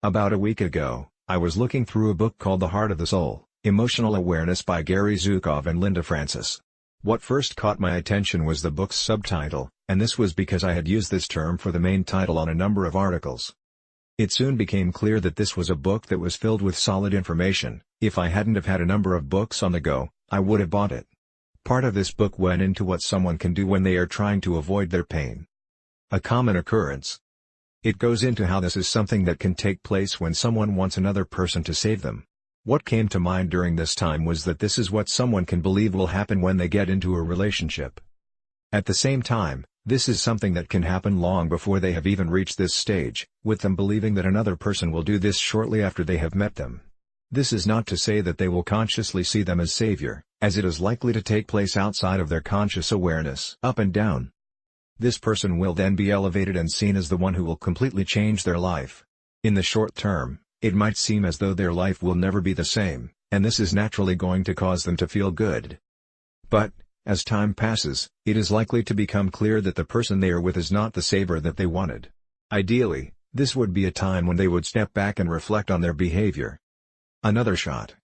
About a week ago, I was looking through a book called The Heart of the Soul, Emotional Awareness by Gary Zukav and Linda Francis. What first caught my attention was the book's subtitle, and this was because I had used this term for the main title on a number of articles. It soon became clear that this was a book that was filled with solid information. If I hadn't have had a number of books on the go, I would have bought it. Part of this book went into what someone can do when they are trying to avoid their pain. A common occurrence. It goes into how this is something that can take place when someone wants another person to save them. What came to mind during this time was that this is what someone can believe will happen when they get into a relationship. At the same time, this is something that can happen long before they have even reached this stage, with them believing that another person will do this shortly after they have met them. This is not to say that they will consciously see them as savior, as it is likely to take place outside of their conscious awareness. Up and down. This person will then be elevated and seen as the one who will completely change their life. In the short term, it might seem as though their life will never be the same, and this is naturally going to cause them to feel good. But, as time passes, it is likely to become clear that the person they are with is not the savior that they wanted. Ideally, this would be a time when they would step back and reflect on their behavior. Another shot.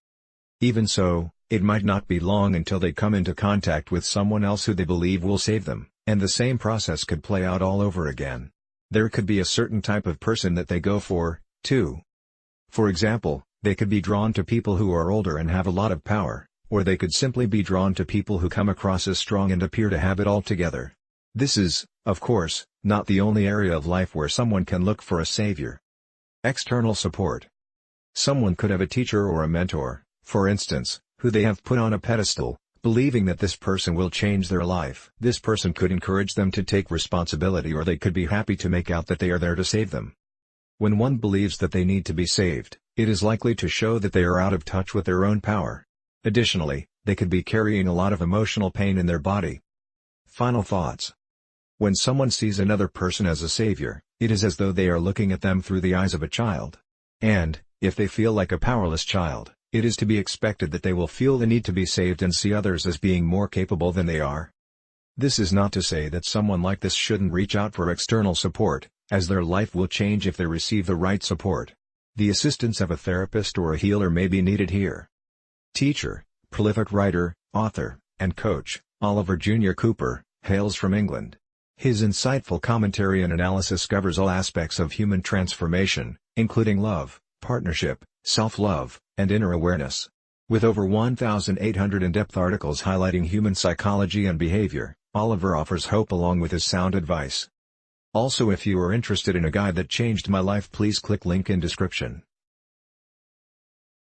Even so, it might not be long until they come into contact with someone else who they believe will save them, and the same process could play out all over again. There could be a certain type of person that they go for, too. For example, they could be drawn to people who are older and have a lot of power, or they could simply be drawn to people who come across as strong and appear to have it all together. This is, of course, not the only area of life where someone can look for a savior. External support. Someone could have a teacher or a mentor, for instance, who they have put on a pedestal, believing that this person will change their life. This person could encourage them to take responsibility, or they could be happy to make out that they are there to save them. When one believes that they need to be saved, it is likely to show that they are out of touch with their own power. Additionally, they could be carrying a lot of emotional pain in their body. Final thoughts. When someone sees another person as a savior, it is as though they are looking at them through the eyes of a child. And, if they feel like a powerless child, it is to be expected that they will feel the need to be saved and see others as being more capable than they are. This is not to say that someone like this shouldn't reach out for external support, as their life will change if they receive the right support. The assistance of a therapist or a healer may be needed here. Teacher, prolific writer, author, and coach, Oliver Jr. Cooper, hails from England. His insightful commentary and analysis covers all aspects of human transformation, including love, partnership, self-love, and inner awareness. With over 1,800 in-depth articles highlighting human psychology and behavior, Oliver offers hope along with his sound advice. Also, if you are interested in a guide that changed my life, please click link in description.